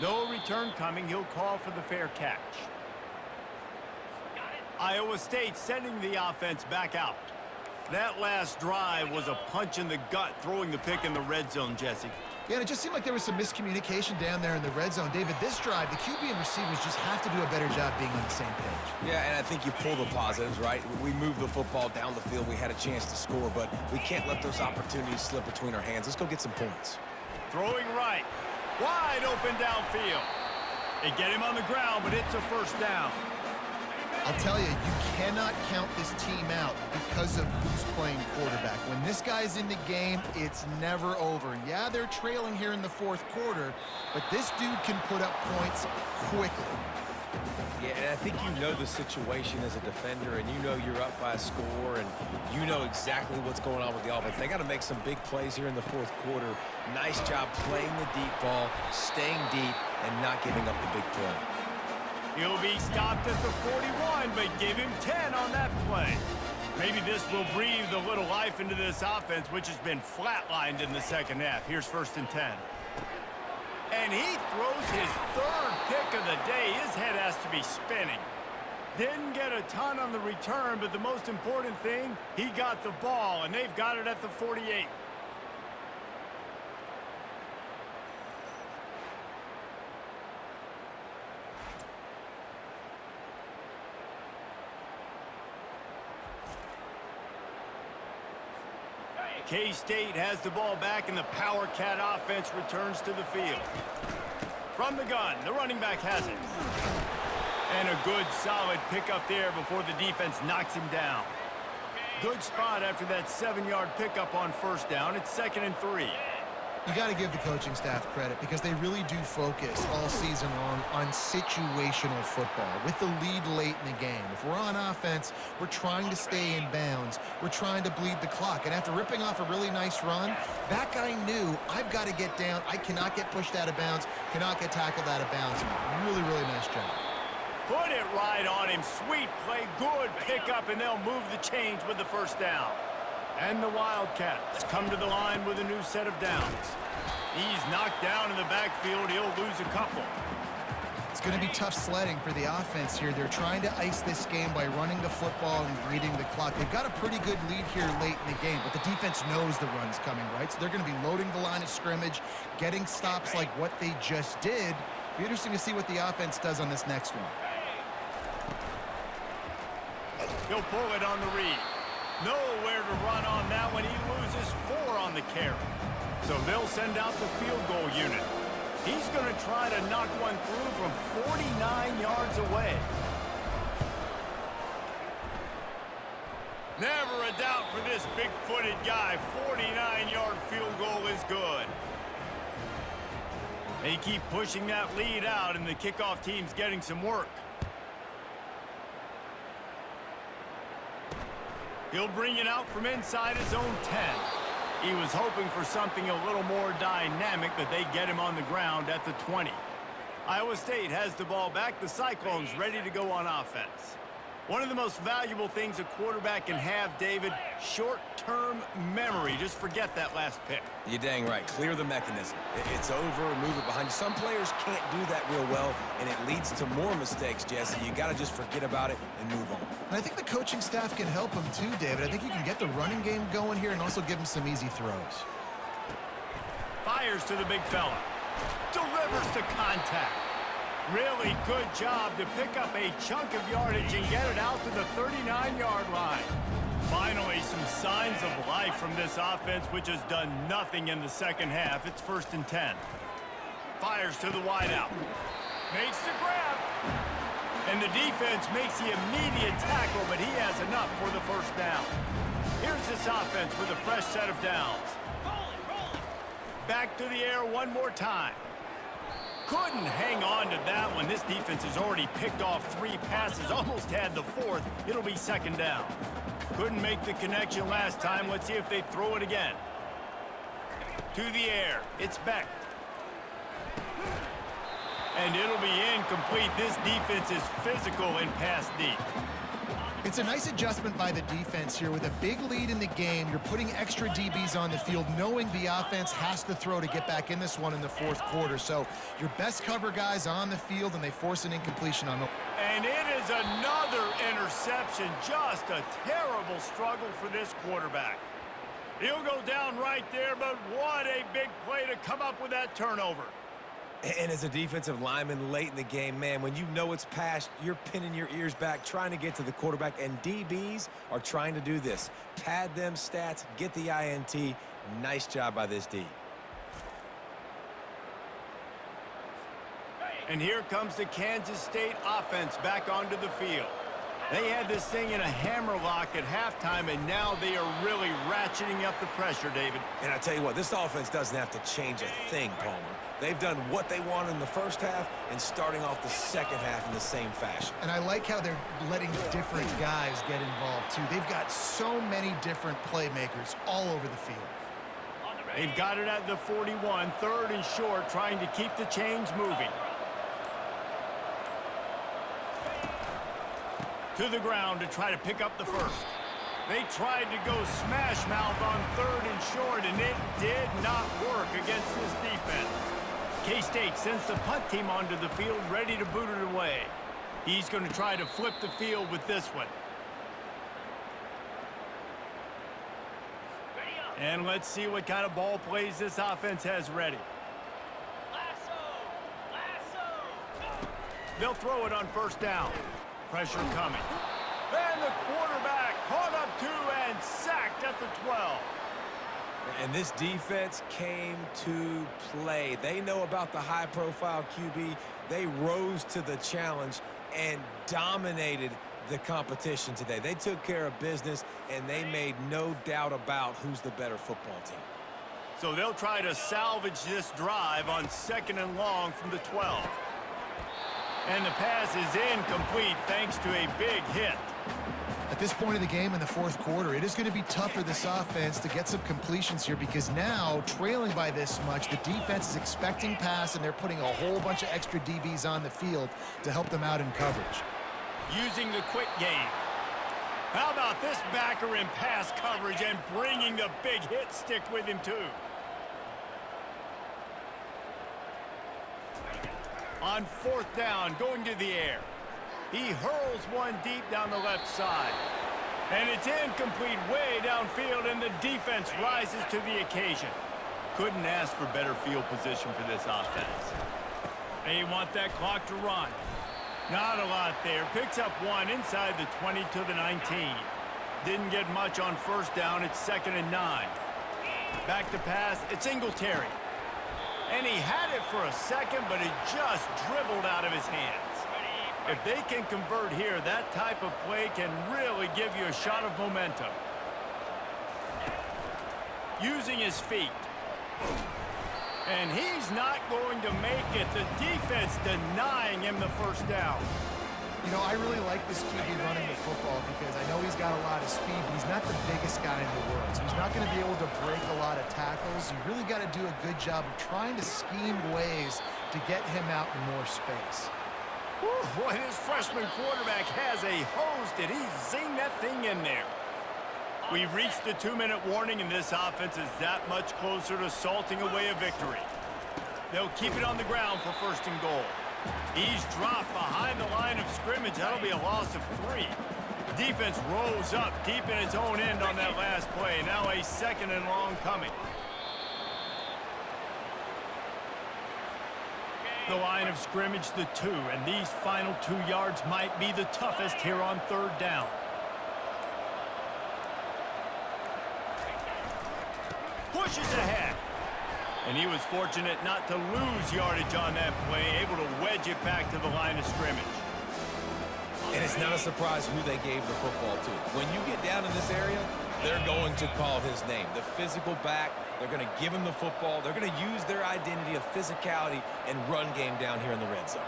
No return coming. He'll call for the fair catch. Iowa State sending the offense back out. That last drive was a punch in the gut, throwing the pick in the red zone, Jesse. Yeah, and it just seemed like there was some miscommunication down there in the red zone. David, this drive, the QB and receivers just have to do a better job being on the same page. Yeah, and I think you pull the positives, right? We moved the football down the field. We had a chance to score, but we can't let those opportunities slip between our hands. Let's go get some points. Throwing right. Wide open downfield. They get him on the ground, but it's a 1st down. I'll tell you, you cannot count this team out because of who's playing quarterback. When this guy's in the game, it's never over. Yeah, they're trailing here in the 4th quarter, but this dude can put up points quickly. Yeah, and I think you know the situation as a defender, and you know you're up by a score, and you know exactly what's going on with the offense. They got to make some big plays here in the 4th quarter. Nice job playing the deep ball, staying deep, and not giving up the big play. He'll be stopped at the 41, but give him 10 on that play. Maybe this will breathe a little life into this offense, which has been flatlined in the 2nd half. Here's 1st and 10. And he throws his 3rd pick of the day. His head has to be spinning. Didn't get a ton on the return, but the most important thing, he got the ball, and they've got it at the 48. K-State has the ball back, and the Power Cat offense returns to the field. From the gun, the running back has it. And a good, solid pickup there before the defense knocks him down. Good spot after that 7-yard pickup on 1st down. It's 2nd and 3. You got to give the coaching staff credit because they really do focus all season long on situational football with the lead late in the game. If we're on offense, we're trying to stay in bounds. We're trying to bleed the clock. And after ripping off a really nice run, that guy knew, I've got to get down. I cannot get pushed out of bounds, cannot get tackled out of bounds. Really, really nice job. Put it right on him. Sweet play, good pickup, and they'll move the chains with the 1st down. And the Wildcats come to the line with a new set of downs. He's knocked down in the backfield. He'll lose a couple. It's going to be tough sledding for the offense here. They're trying to ice this game by running the football and bleeding the clock. They've got a pretty good lead here late in the game, but the defense knows the run's coming, right? So they're going to be loading the line of scrimmage, getting stops like what they just did. Be interesting to see what the offense does on this next one. He'll pull it on the read. Nowhere to run on that one. He loses 4 on the carry. So they'll send out the field goal unit. He's going to try to knock one through from 49 yards away. Never a doubt for this big-footed guy. 49-yard field goal is good. They keep pushing that lead out, and the kickoff team's getting some work. He'll bring it out from inside his own 10. He was hoping for something a little more dynamic, but they get him on the ground at the 20. Iowa State has the ball back. The Cyclones ready to go on offense. One of the most valuable things a quarterback can have, David, short-term memory. Just forget that last pick. You're dang right. Clear the mechanism. It's over, move it behind you. Some players can't do that real well, and it leads to more mistakes, Jesse. You got to just forget about it and move on. And I think the coaching staff can help him too, David. I think you can get the running game going here and also give him some easy throws. Fires to the big fella. Delivers to contact. Really good job to pick up a chunk of yardage and get it out to the 39-yard line. Finally, some signs of life from this offense, which has done nothing in the 2nd half. It's 1st and 10. Fires to the wideout. Makes the grab. And the defense makes the immediate tackle, but he has enough for the first down. Here's this offense with a fresh set of downs. Back to the air one more time. Couldn't hang on to that one. This defense has already picked off 3 passes, almost had the 4th. It'll be second down. Couldn't make the connection last time. Let's see if they throw it again. To the air. It's Beck. And it'll be incomplete. This defense is physical and pass deep. It's a nice adjustment by the defense here. With a big lead in the game, you're putting extra DBs on the field, knowing the offense has to throw to get back in this one in the 4th quarter. So your best cover guys on the field, and they force an incompletion on them. And it is another interception. Just a terrible struggle for this quarterback. He'll go down right there, but what a big play to come up with that turnover. And as a defensive lineman late in the game, man, when you know it's passed, you're pinning your ears back, trying to get to the quarterback, and DBs are trying to do this. Pad them stats, get the INT. Nice job by this D. And here comes the Kansas State offense back onto the field. They had this thing in a hammerlock at halftime, and now they are really ratcheting up the pressure, David. And I tell you what, this offense doesn't have to change a thing, Palmer. They've done what they wanted in the first half and starting off the second half in the same fashion. And I like how they're letting different guys get involved, too. They've got so many different playmakers all over the field. They've got it at the 41, 3rd and short, trying to keep the chains moving. To the ground to try to pick up the first. They tried to go smash mouth on 3rd and short, and it did not work against this defense. K-State sends the punt team onto the field, ready to boot it away. He's going to try to flip the field with this one. And let's see what kind of ball plays this offense has ready. They'll throw it on first down. Pressure coming. And the quarterback caught up to and sacked at the 12. And this defense came to play. They know about the high-profile QB. They rose to the challenge and dominated the competition today. They took care of business, and they made no doubt about who's the better football team. So they'll try to salvage this drive on 2nd and long from the 12. And the pass is incomplete thanks to a big hit. At this point of the game in the 4th quarter, it is going to be tough for this offense to get some completions here, because now, trailing by this much, the defense is expecting pass, and they're putting a whole bunch of extra DBs on the field to help them out in coverage. Using the quick game. How about this backer in pass coverage and bringing the big hit stick with him, too? On 4th down, going to the air. He hurls one deep down the left side. And it's incomplete way downfield, and the defense rises to the occasion. Couldn't ask for better field position for this offense. They want that clock to run. Not a lot there. Picks up one inside the 20 to the 19. Didn't get much on first down. It's 2nd and 9. Back to pass. It's Singletary. And he had it for a second, but it just dribbled out of his hands. If they can convert here, that type of play can really give you a shot of momentum. Using his feet. And he's not going to make it. The defense denying him the first down. You know, I really like this QB running the football, because I know he's got a lot of speed, but he's not the biggest guy in the world. So he's not going to be able to break a lot of tackles. You really got to do a good job of trying to scheme ways to get him out in more space. Whew, boy, this freshman quarterback has a hose. Did he zing that thing in there? We've reached the 2-minute warning, and this offense is that much closer to salting away a victory. They'll keep it on the ground for 1st and goal. He's dropped behind the line of scrimmage. That'll be a loss of 3. Defense rolls up deep in its own end on that last play. Now a 2nd and long coming. The line of scrimmage, the 2, and these final 2 yards might be the toughest here on 3rd down. Pushes ahead. And he was fortunate not to lose yardage on that play, able to wedge it back to the line of scrimmage. And it's not a surprise who they gave the football to. When you get down in this area, they're going to call his name. The physical back, they're going to give him the football. They're going to use their identity of physicality and run game down here in the red zone.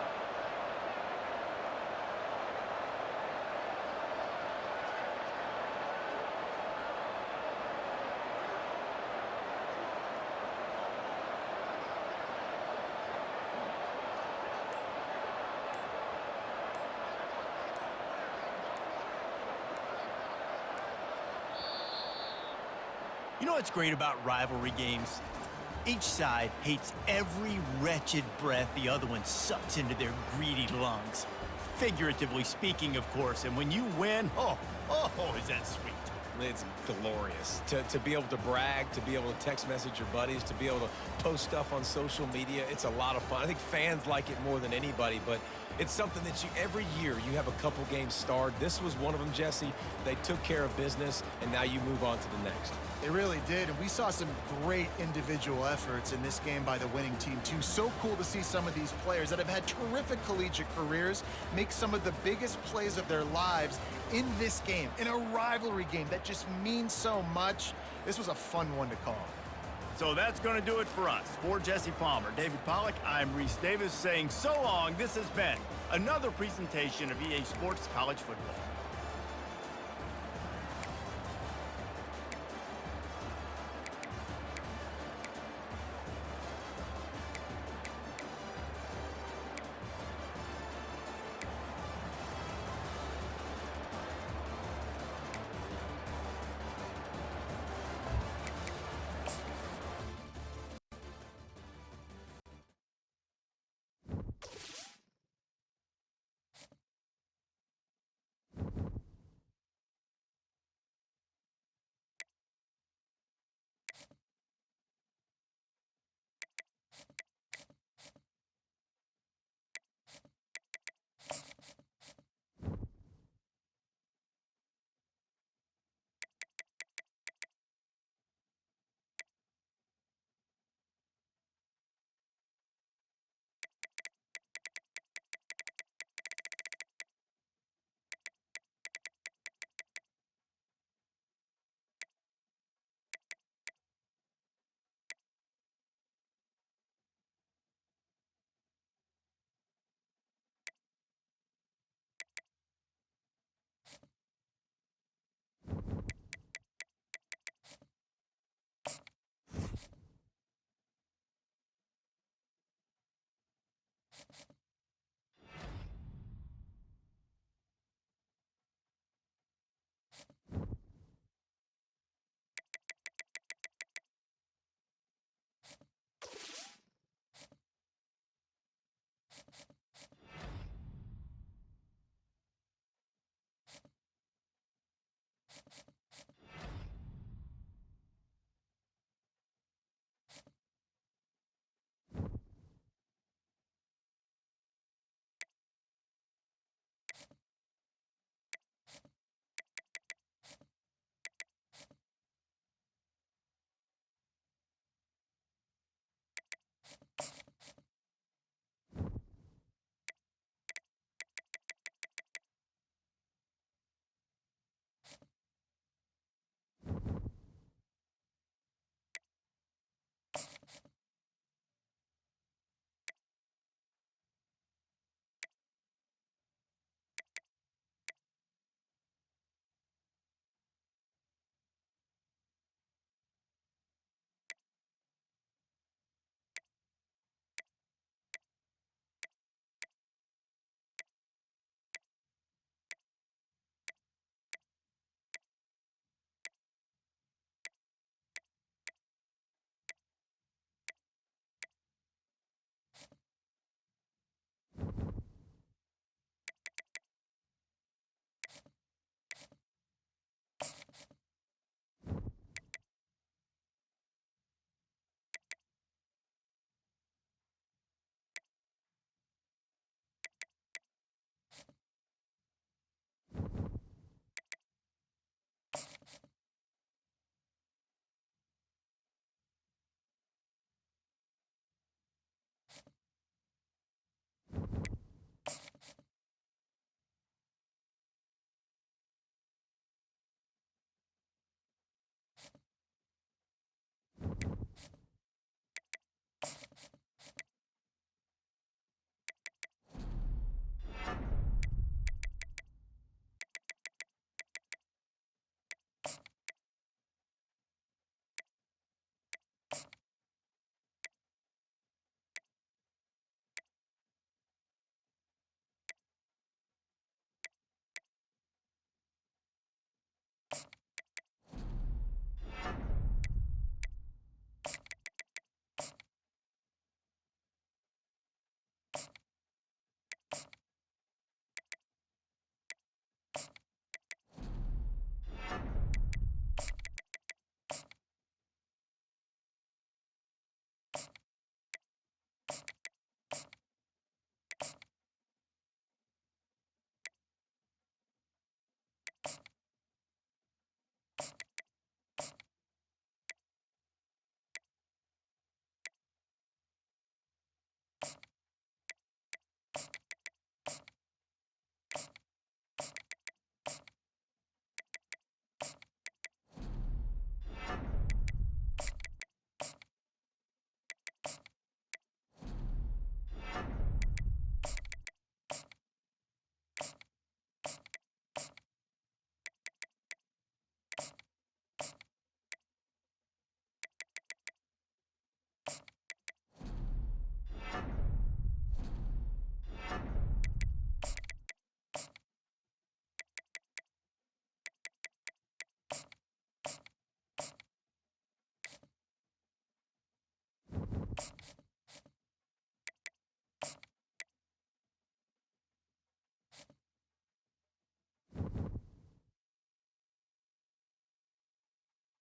You know what's great about rivalry games? Each side hates every wretched breath the other one sucks into their greedy lungs. Figuratively speaking, of course, and when you win, oh, is that sweet. It's glorious to be able to brag, to be able to text message your buddies, to be able to post stuff on social media. It's a lot of fun. I think fans like it more than anybody, but it's something that every year you have a couple games starred. This was one of them, Jesse. They took care of business, and now you move on to the next. They really did, and we saw some great individual efforts in this game by the winning team, too. So cool to see some of these players that have had terrific collegiate careers make some of the biggest plays of their lives in this game, in a rivalry game that just means so much. This was a fun one to call. So that's going to do it for us. For Jesse Palmer, David Pollack, I'm Reese Davis saying so long. This has been another presentation of EA Sports College Football.